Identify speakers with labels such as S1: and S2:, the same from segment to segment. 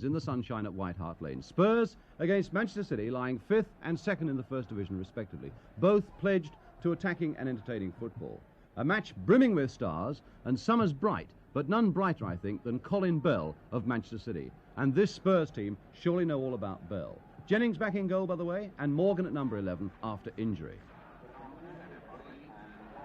S1: in the sunshine at White Hart Lane. Spurs against Manchester City, lying 5th and 2nd in the First Division respectively. Both pledged to attacking and entertaining football. A match brimming with stars, and some as bright, but none brighter, I think, than Colin Bell of Manchester City. And this Spurs team surely know all about Bell. Jennings back in goal, by the way, and Morgan at number 11 after injury.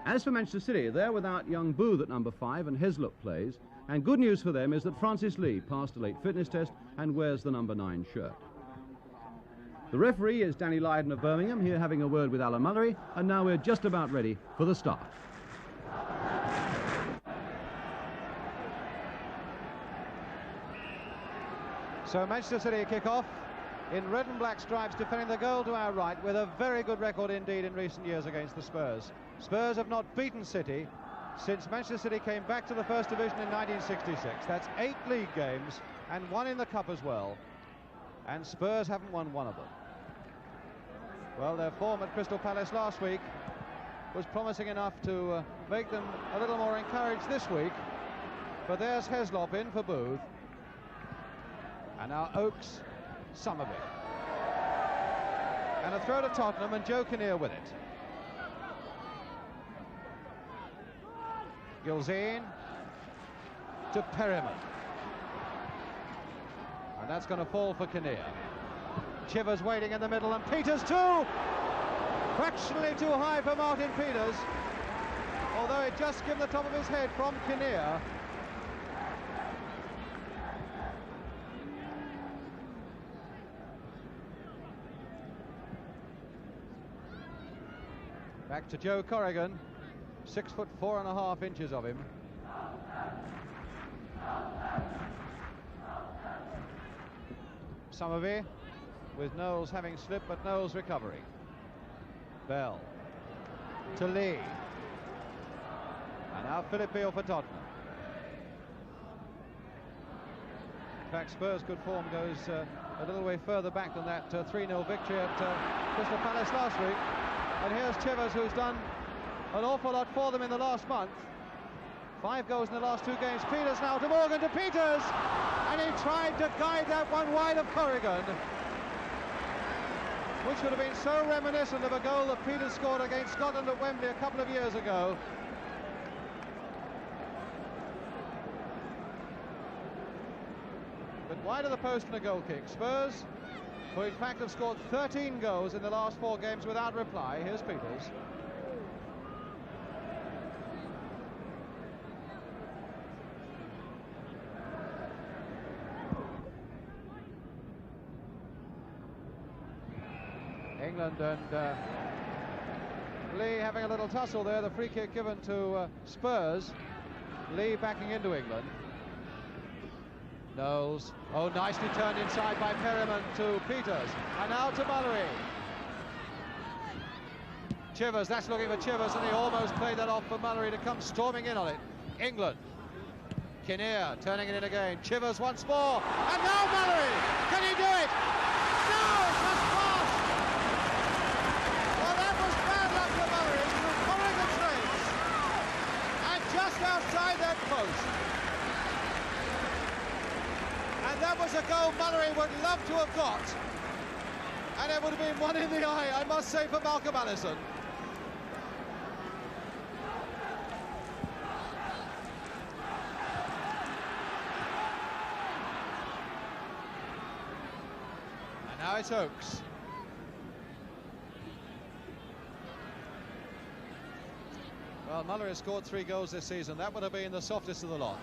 S1: As for Manchester City, they're without young Booth at number 5, and Heslop plays. And good news for them is that Francis Lee passed a late fitness test and wears the number 9 shirt. The referee is Danny Lydon of Birmingham, here having a word with Alan Mullery, and now we're just about ready for the start.
S2: So Manchester City kick off in red and black stripes, defending the goal to our right with a very good record indeed in recent years against the Spurs. Spurs have not beaten City since Manchester City came back to the First Division in 1966. That's 8 league games and 1 in the Cup as well. And Spurs haven't won one of them. Well, their form at Crystal Palace last week was promising enough to make them a little more encouraged this week. But there's Heslop in for Booth. And now Oakes, Somerville. And a throw to Tottenham, and Joe Kinnear with it. Gilzine to Perryman. And that's going to fall for Kinnear. Chivers waiting in the middle, and Peters too! Fractionally too high for Martin Peters. Although it just given the top of his head from Kinnear. Back to Joe Corrigan, 6'4.5" of him. Somerville, with Knowles having slipped, but Knowles recovering. Bell to Lee. And now Philip Beale for Tottenham. In fact, Spurs' good form goes a little way further back than that 3-0 victory at Crystal Palace last week. And here's Chivers, who's done an awful lot for them in the last month. 5 goals in the last 2 games. Peters now to Morgan, to Peters! And he tried to guide that one wide of Corrigan, which would have been so reminiscent of a goal that Peters scored against Scotland at Wembley a couple of years ago. But wide of the post and a goal kick. Spurs, who in fact have scored 13 goals in the last 4 games without reply. Here's Peters. England and Lee having a little tussle there. The free kick given to Spurs. Lee backing into England. Knowles, oh, nicely turned inside by Perryman to Peters, and now to Mullery. Chivers, that's looking for Chivers, and he almost played that off for Mullery to come storming in on it. England, Kinnear turning it in again, Chivers once more, and now Mullery, can he do it? No, it was past! Well, that was bad luck for Mullery, through Corrigan's legs, and just outside that post. And that was a goal Mullery would love to have got. And it would have been one in the eye, I must say, for Malcolm Allison. And now it's Oakes. Well, Mullery has scored 3 goals this season. That would have been the softest of the lot.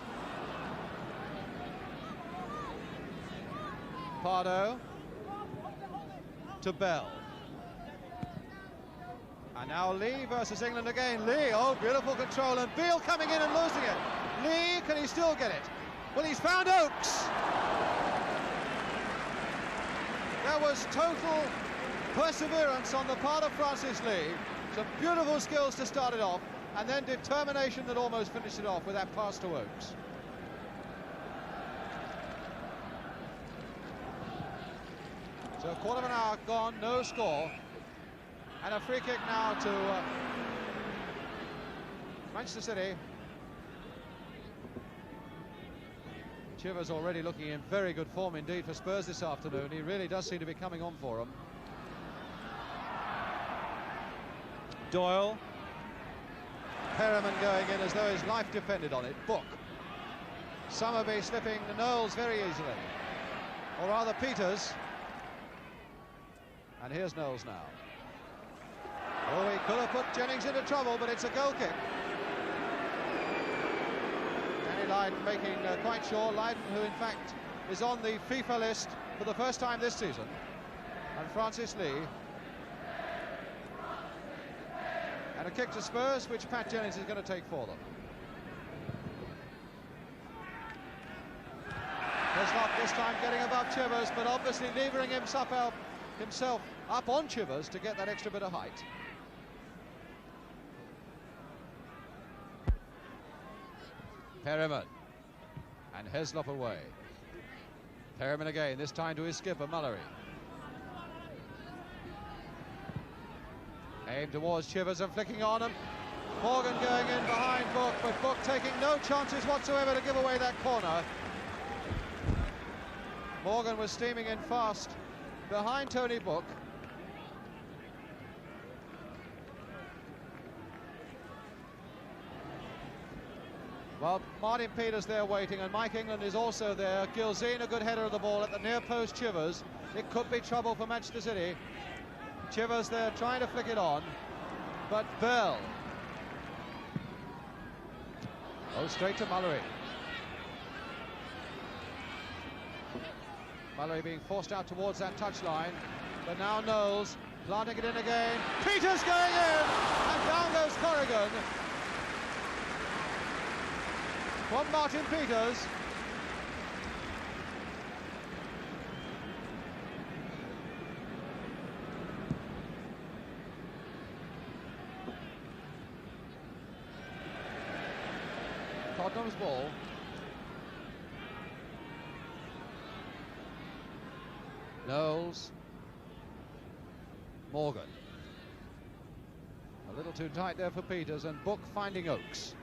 S2: Pardo to Bell. And now Lee versus England again. Lee, oh, beautiful control, and Beale coming in and losing it. Lee, can he still get it? Well, he's found Oakes. There was total perseverance on the part of Francis Lee. Some beautiful skills to start it off, and then determination that almost finished it off with that pass to Oakes. So a quarter of an hour gone, no score. And a free kick now to Manchester City. Chivers already looking in very good form indeed for Spurs this afternoon. He really does seem to be coming on for them. Doyle. Perriman going in as though his life depended on it. Book. Summerby slipping the Knowles very easily. Or rather Peters. And here's Knowles now. Oh, he could have put Jennings into trouble, but it's a goal kick. Danny Lydon making quite sure. Lydon, who in fact is on the FIFA list for the first time this season. And Francis Lee. And a kick to Spurs, which Pat Jennings is going to take for them. Heslop this time getting above Chivers, but obviously levering himself up on Chivers to get that extra bit of height. Perriman. And Heslop away. Perriman again, this time to his skipper, Mullery. Aimed towards Chivers and flicking on him. Morgan going in behind Book, but Book taking no chances whatsoever to give away that corner. Morgan was steaming in fast behind Tony Book. Well, Martin Peters there waiting, and Mike England is also there. Gilzine, a good header of the ball at the near post. Chivers. It could be trouble for Manchester City. Chivers there trying to flick it on, but Bell. Oh, straight to Mullery. Mullery being forced out towards that touchline, but now Knowles planting it in again. Peters going in, and down goes Corrigan. From Martin Peters. Tottenham's ball. Knowles. Morgan. A little too tight there for Peters, and Book finding Oakes.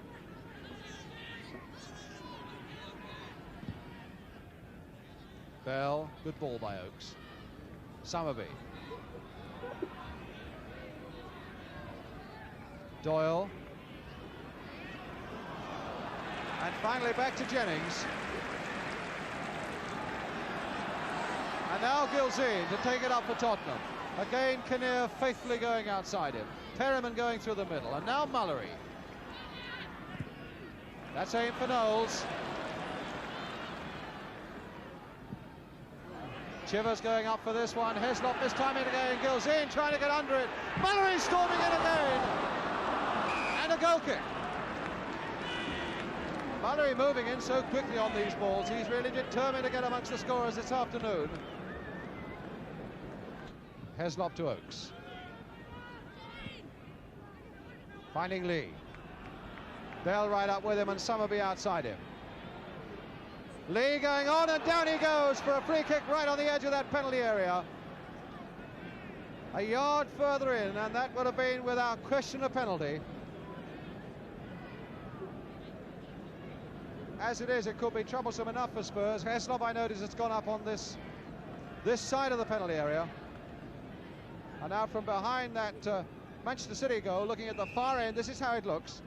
S2: Bell, good ball by Oakes. Summerby. Doyle. And finally back to Jennings. And now Gilzine to take it up for Tottenham. Again, Kinnear faithfully going outside him. Perriman going through the middle. And now Mullery. That's aimed for Knowles. Chivers going up for this one. Heslop this time in again. Gilzine trying to get under it. Mullery storming in again. And a goal kick. Mullery moving in so quickly on these balls. He's really determined to get amongst the scorers this afternoon. Heslop to Oakes. Finding Lee. Bell right up with him and Summerby outside him. Lee going on, and down he goes for a free kick right on the edge of that penalty area. A yard further in, and that would have been without question a penalty. As it is, it could be troublesome enough for Spurs. Heslop, I notice, has gone up on this side of the penalty area. And now from behind that Manchester City goal, looking at the far end, this is how it looks.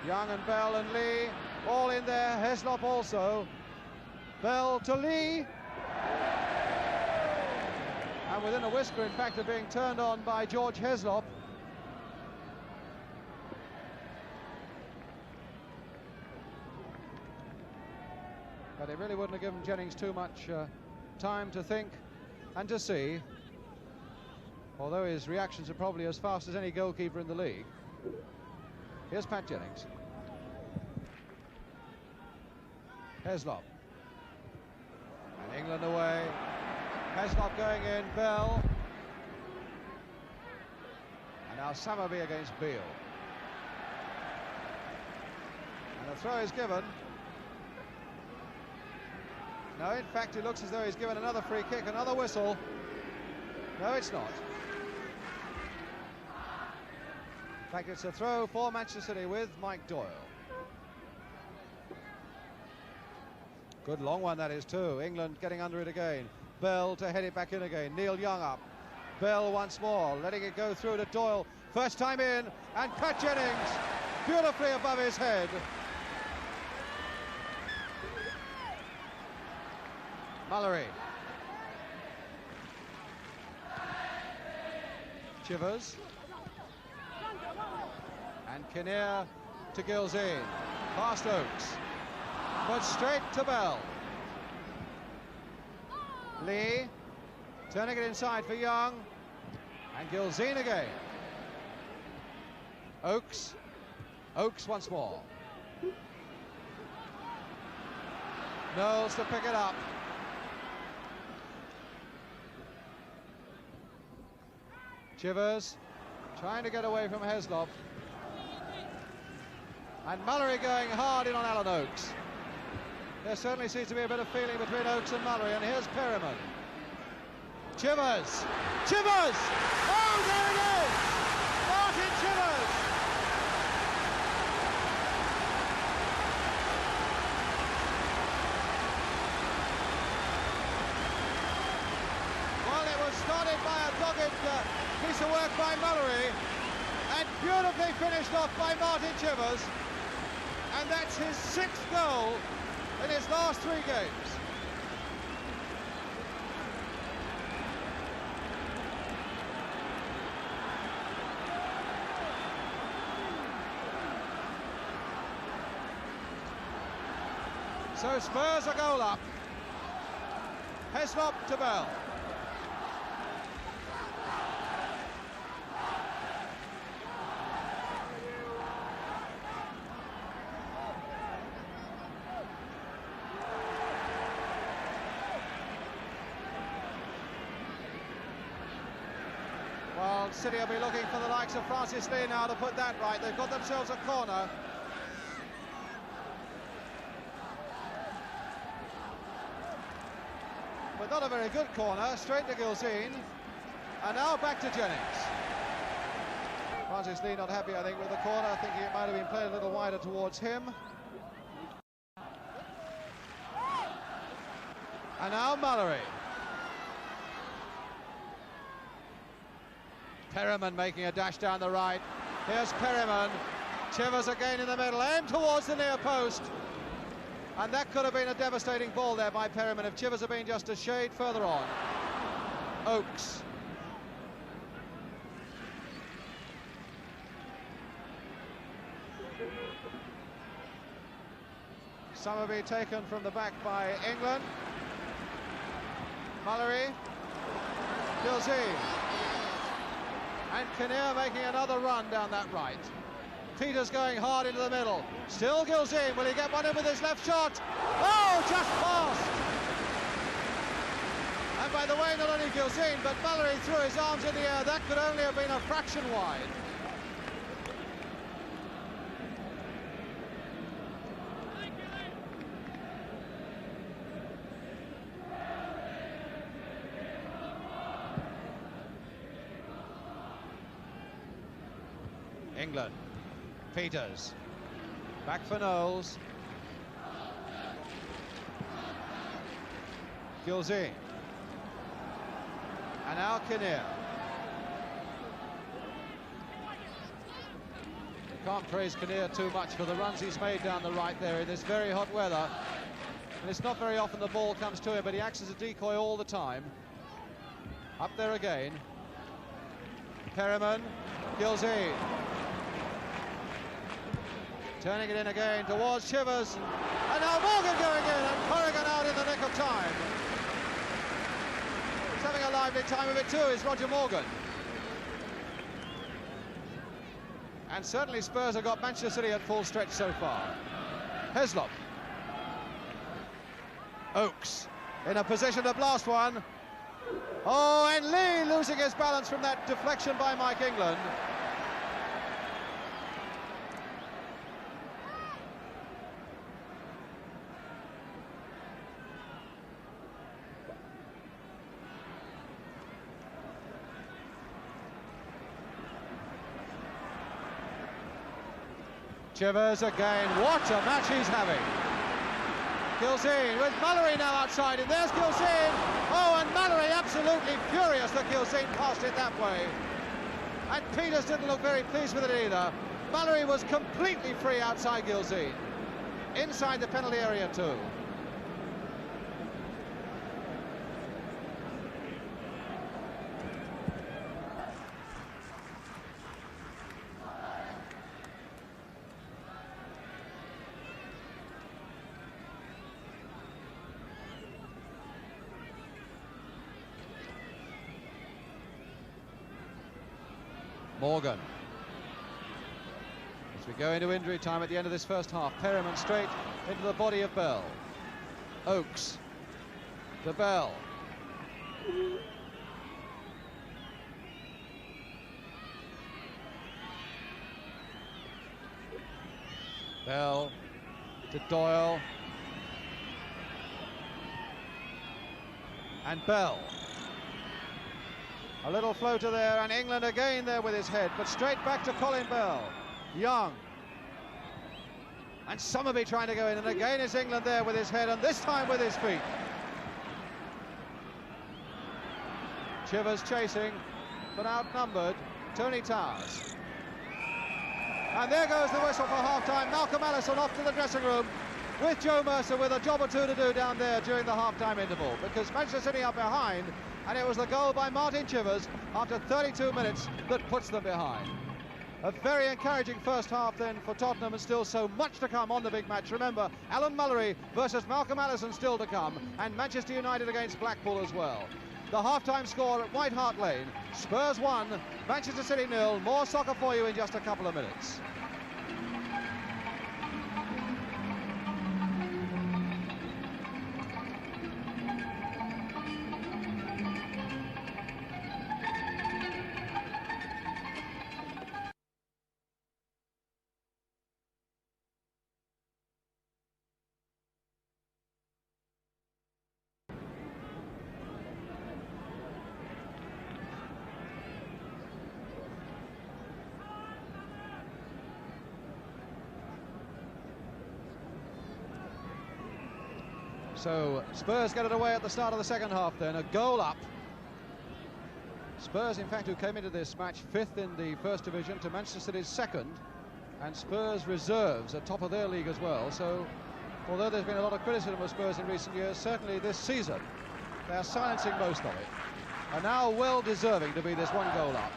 S2: Young and Bell and Lee all in there. Heslop also. Bell to Lee. And within a whisker, in fact, of being turned on by George Heslop. But it really wouldn't have given Jennings too much time to think and to see. Although his reactions are probably as fast as any goalkeeper in the league. Here's Pat Jennings. Heslop. And England away. Heslop going in. Bell. And now Summerby against Beale. And the throw is given. No, in fact, it looks as though he's given another free kick, another whistle. No, it's not. In fact, it's a throw for Manchester City with Mike Doyle. Good long one that is too. England getting under it again. Bell to head it back in again. Neil Young up. Bell once more, letting it go through to Doyle. First time in, and Pat Jennings beautifully above his head. Mallory. Chivers. And Kinnear to Gilzine. Past Oakes. But straight to Bell. Lee. Turning it inside for Young. And Gilzine again. Oakes. Oakes once more. Knowles to pick it up. Chivers trying to get away from Heslop. And Mallory going hard in on Alan Oakes. There certainly seems to be a bit of feeling between Oakes and Mallory, and here's Perryman. Chivers! Chivers! Oh, there it is! Martin Chivers! Well, it was started by a dogged piece of work by Mallory, and beautifully finished off by Martin Chivers, and that's his 6th goal in his last 3 games. So Spurs a goal up. Heslop to Bell. Well, City will be looking for the likes of Francis Lee now to put that right. They've got themselves a corner. But not a very good corner, straight to Gilzine. And now back to Jennings. Francis Lee not happy, I think, with the corner, thinking it might have been played a little wider towards him. And now Mallory. Perryman making a dash down the right. Here's Perryman. Chivers again in the middle, aimed towards the near post. And that could have been a devastating ball there by Perryman if Chivers had been just a shade further on. Oakes. Some have been taken from the back by England. Mallory. Gilzine. And Kinnear making another run down that right. Peters going hard into the middle. Still Gilzine. Will he get one in with his left shot? Oh, just past! And by the way, not only Gilzine, but Mallory threw his arms in the air. That could only have been a fraction wide. England. Peters. Back for Knowles. Gilzine. And now Kinnear. You can't praise Kinnear too much for the runs he's made down the right there in this very hot weather. And it's not very often the ball comes to him, but he acts as a decoy all the time. Up there again. Perryman. Gilzine. Turning it in again towards Chivers. And now Morgan going in, and Corrigan out in the nick of time. He's having a lively time of it too, is Roger Morgan. And certainly Spurs have got Manchester City at full stretch so far. Heslop. Oakes in a position to blast one. Oh, and Lee losing his balance from that deflection by Mike England. Chivers again, what a match he's having. Gilzean with Mallory now outside, and there's Gilzean. Oh, and Mallory absolutely furious that Gilzean passed it that way. And Peters didn't look very pleased with it either. Mallory was completely free outside Gilzean. Inside the penalty area too. Morgan. As we go into injury time at the end of this first half, Perryman straight into the body of Bell. Oakes to Bell. Bell to Doyle. And Bell. A little floater there, and England again there with his head, but straight back to Colin Bell. Young. And Summerby trying to go in, and again is England there with his head, and this time with his feet. Chivers chasing, but outnumbered. Tony Towers. And there goes the whistle for half-time. Malcolm Allison off to the dressing room with Joe Mercer with a job or two to do down there during the half-time interval, because Manchester City are behind, and it was the goal by Martin Chivers after 32 minutes that puts them behind. A very encouraging first half then for Tottenham, and still so much to come on the big match. Remember, Alan Mullery versus Malcolm Allison still to come, and Manchester United against Blackpool as well. The half-time score at White Hart Lane, Spurs 1, Manchester City 0. More soccer for you in just a couple of minutes. So Spurs get it away at the start of the second half then, a goal up. Spurs, in fact, who came into this match 5th in the First Division to Manchester City's 2nd, and Spurs reserves at top of their league as well. So although there's been a lot of criticism of Spurs in recent years, certainly this season they're silencing most of it, and now well deserving to be this one goal up.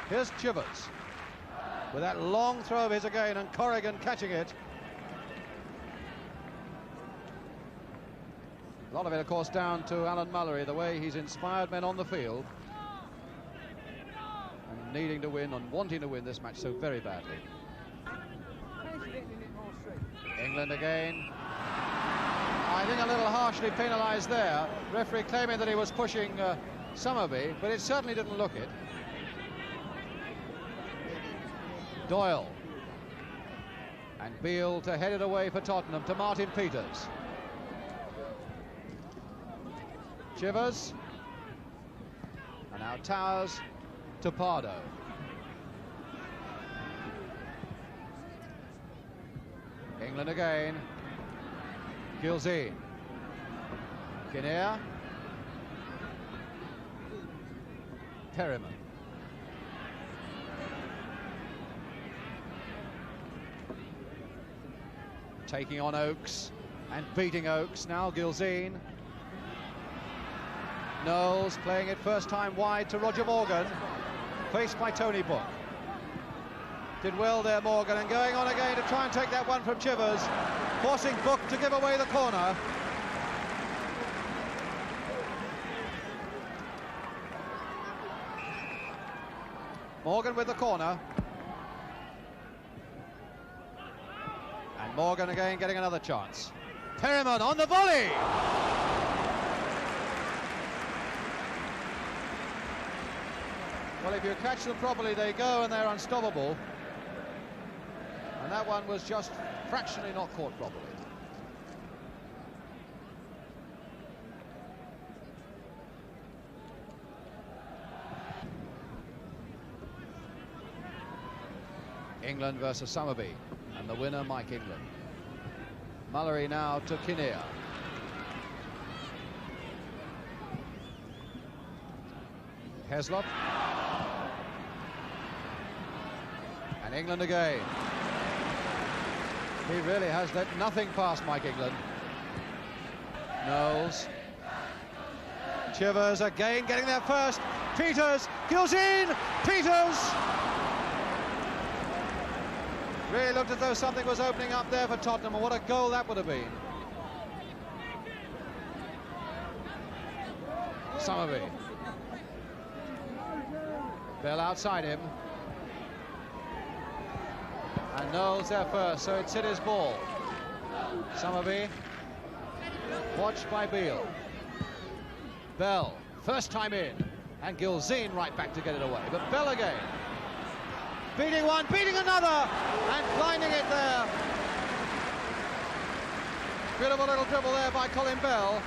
S2: Here's Chivers with that long throw of his again, and Corrigan catching it. A lot of it, of course, down to Alan Mullery, the way he's inspired men on the field, and needing to win and wanting to win this match so very badly. England again. I think a little harshly penalised there. Referee claiming that he was pushing Summerby, but it certainly didn't look it. Doyle. And Beale to head it away for Tottenham to Martin Peters. Chivers, and now Towers to Pardo. England again. Gilzean. Kinnear. Perryman. Taking on Oakes and beating Oakes. Now Gilzean. Knowles playing it first time wide to Roger Morgan, faced by Tony Book. Did well there, Morgan, and going on again to try and take that one from Chivers, forcing Book to give away the corner. Morgan with the corner. And Morgan again getting another chance. Perryman on the volley! Well, if you catch them properly, they go and they're unstoppable. And that one was just fractionally not caught properly. England versus Summerby, and the winner, Mike England. Mullery now to Kinnear. Heslop. And England again. He really has let nothing pass Mike England. Knowles. Chivers again getting there first. Peters, Gilzine, Peters! Really looked as though something was opening up there for Tottenham, and what a goal that would have been. Summerby. Bell outside him. And Knowles there first, so it's City's ball. Summerby. Watched by Beale. Bell, first time in. And Gilzine right back to get it away. But Bell again. Beating one, beating another. And blinding it there. Beautiful little dribble there by Colin Bell.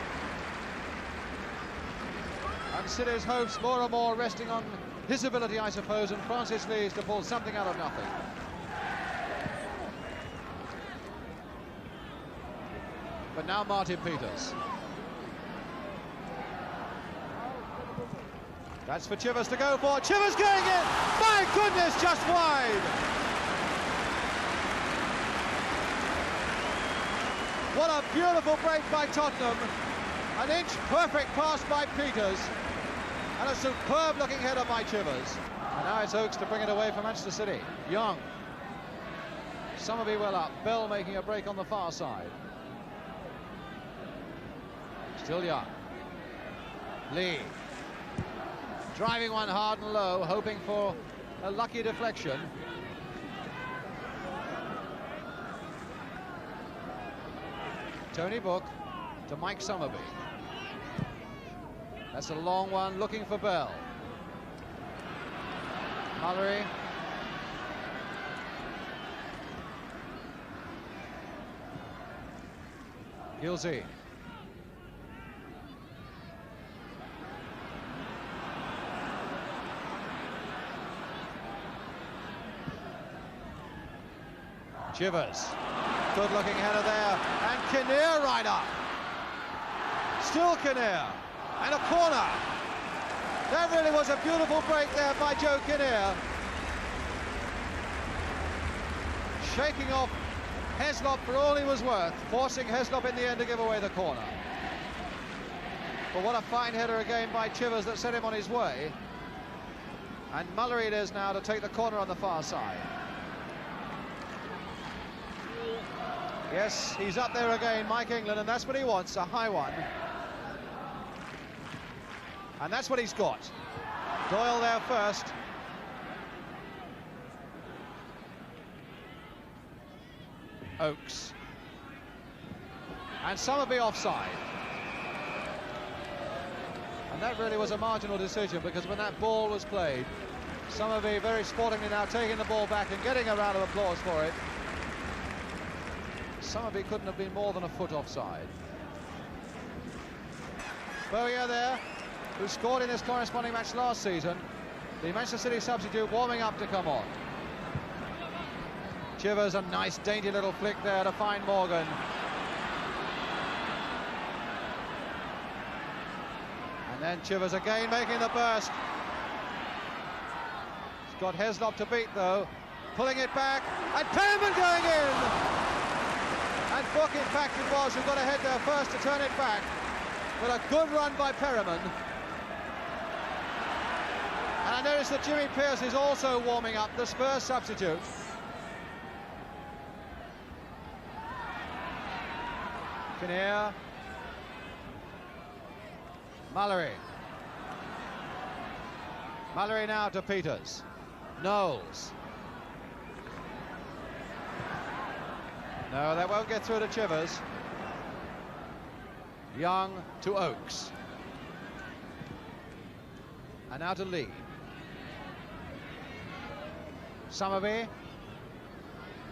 S2: And City's hopes more and more resting on his ability, I suppose, and Francis Lees to pull something out of nothing. But now Martin Peters. That's for Chivers to go for. Chivers going in! My goodness, just wide! What a beautiful break by Tottenham. An inch perfect pass by Peters. And a superb looking header by Chivers. And now it's Oakes to bring it away for Manchester City. Young. Summerby well up. Bell making a break on the far side. Still Young. Lee. Driving one hard and low, hoping for a lucky deflection. Tony Book to Mike Summerby. That's a long one, looking for Bell. Mallory. Gilzine. Chivers. Good looking header there. And Kinnear right up. Still Kinnear. And a corner. That really was a beautiful break there by Joe Kinnear. Shaking off Heslop for all he was worth, forcing Heslop in the end to give away the corner. But what a fine header again by Chivers that set him on his way. And Mallory it is now to take the corner on the far side. Yes, he's up there again, Mike England, and that's what he wants, a high one. And that's what he's got. Doyle there first. Oakes. And Summerby offside. And that really was a marginal decision, because when that ball was played, Summerby very sportingly now taking the ball back and getting a round of applause for it. Summerby couldn't have been more than a foot offside. Bowyer there, who scored in this corresponding match last season. The Manchester City substitute warming up to come on. Chivers, a nice dainty little flick there to find Morgan. And then Chivers again making the burst. He's got Heslop to beat though. Pulling it back, and Perriman going in! And Book, in fact, it was who got ahead there first to turn it back. With a good run by Perriman. And I notice that Jimmy Pearce is also warming up, the Spurs substitute. Kinnear. Mallory. Mallory now to Peters. Knowles. No, that won't get through to Chivers. Young to Oakes. And now to Lee. Summerby.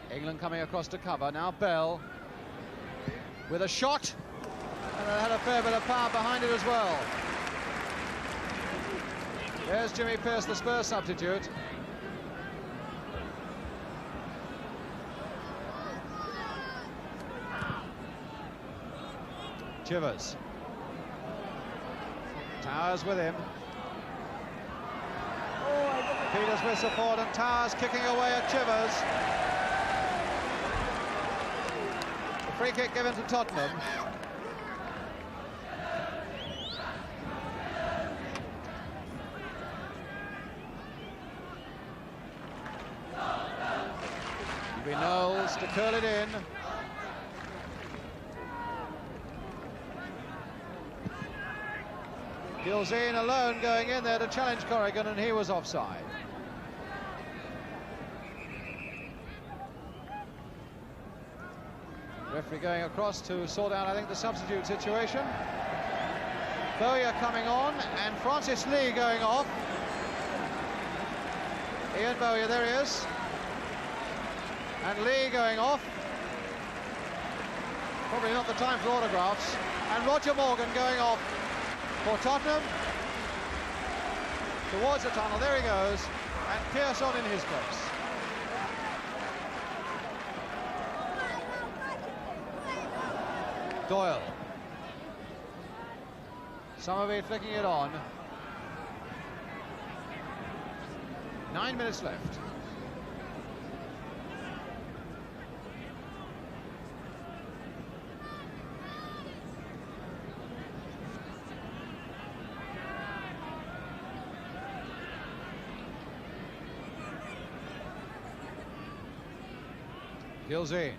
S2: England coming across to cover. Now Bell with a shot. And it had a fair bit of power behind it as well. There's Jimmy Pearce, the Spurs substitute. Chivers. Towers with him. Peters whistle forward and Towers kicking away at Chivers. The free kick given to Tottenham. It'll be Knowles to curl it in. Gilzean alone going in there to challenge Corrigan, and he was offside. Referee going across to sort out, I think, the substitute situation. Bowyer coming on, and Francis Lee going off. Ian Bowyer, there he is. And Lee going off. Probably not the time for autographs. And Roger Morgan going off for Tottenham. Towards the tunnel, there he goes. And Pearson in his place. Doyle. Somerville flicking it on. 9 minutes left. Gilzean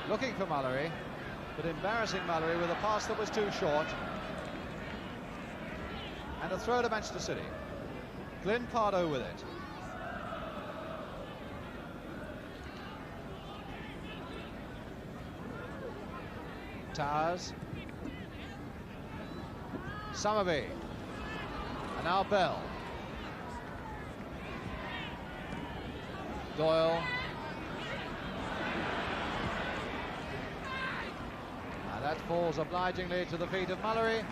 S2: looking for Mallory, but embarrassing Mallory with a pass that was too short. And a throw to Manchester City. Glyn Pardo with it. Towers. Somerville. And now Bell. Doyle. That falls obligingly to the feet of Mallory.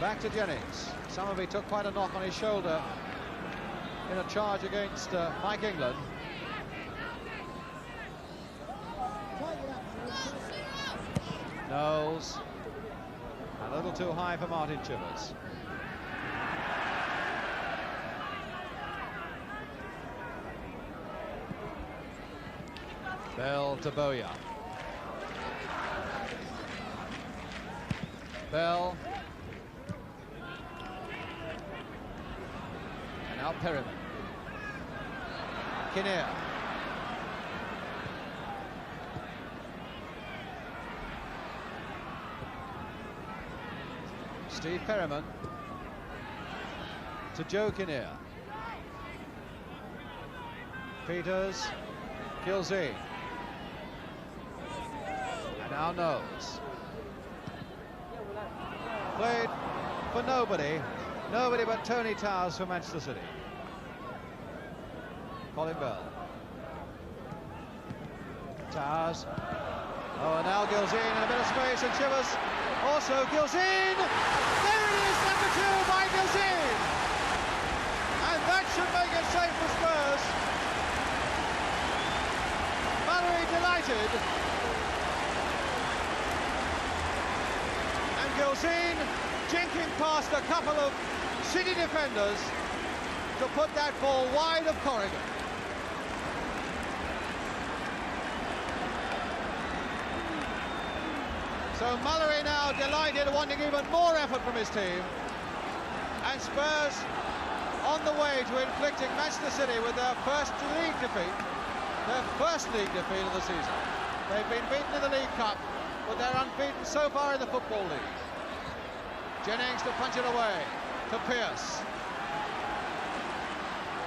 S2: Back to Jennings. Somerville took quite a knock on his shoulder in a charge against Mike England. Knowles. A little too high for Martin Chivers. Bell to Bowyer. Bell. And now Perryman. Kinnear. Steve Perryman to Joe Kinnear. Peters. Gilzean. And now Knowles. Played for nobody but Tony Towers for Manchester City. Colin Bell. Towers. Oh, and now Gilzean in a bit of space, and Chivers. Also Gilzean. There it is, number 2 by Gilzean. And that should make it safe for Spurs. Mallory delighted. Gilzean jinking past a couple of City defenders to put that ball wide of Corrigan. So Mallory now delighted, wanting even more effort from his team. And Spurs on the way to inflicting Manchester City with their first league defeat. Their first league defeat of the season. They've been beaten in the League Cup, but they're unbeaten so far in the Football League. Jennings to punch it away to Pearce.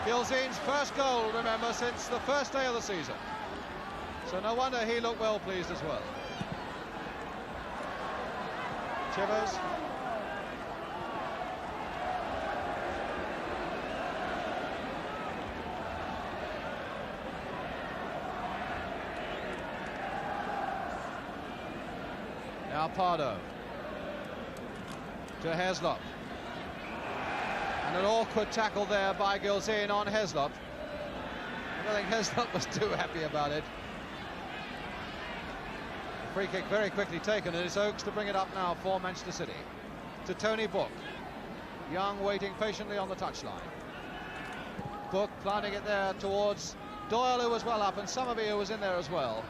S2: Gilzean's first goal, remember, since the first day of the season. So no wonder he looked well pleased as well. Chivers. Now Pardo. To Heslop. And an awkward tackle there by Gilzean on Heslop. I don't think Heslop was too happy about it. The free kick very quickly taken, and it's Oakes to bring it up now for Manchester City. To Tony Book. Young waiting patiently on the touchline. Book planting it there towards Doyle, who was well up, and Somerby, who was in there as well.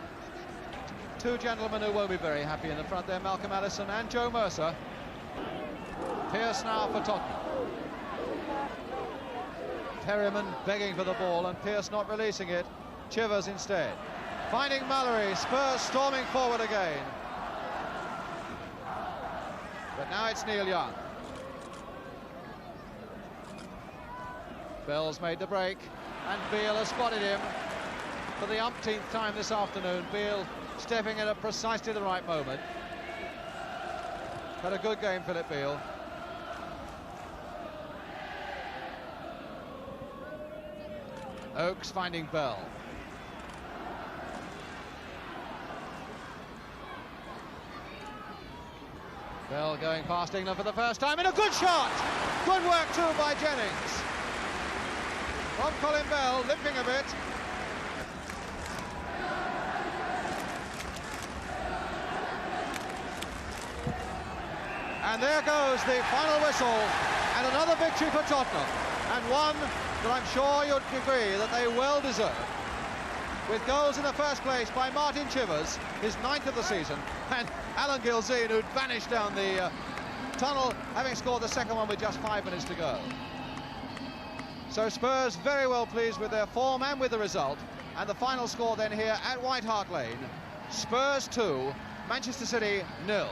S2: Two gentlemen who won't be very happy in the front there, Malcolm Allison and Joe Mercer. Pearce now for Tottenham. Perryman begging for the ball and Pearce not releasing it. Chivers instead. Finding Mallory, Spurs storming forward again. But now it's Neil Young. Bell's made the break, and Beale has spotted him for the umpteenth time this afternoon. Beale stepping in at precisely the right moment. Had a good game, Philip Beale. Oakes finding Bell. Bell going past England for the first time, and a good shot! Good work too by Jennings. From Colin Bell, limping a bit. And there goes the final whistle, and another victory for Tottenham, and one that I'm sure you'd agree that they well deserve. With goals in the first place by Martin Chivers, his 9th of the season, and Alan Gilzean, who'd vanished down the tunnel, having scored the second one with just 5 minutes to go. So Spurs very well pleased with their form and with the result, and the final score then here at White Hart Lane, Spurs 2, Manchester City 0.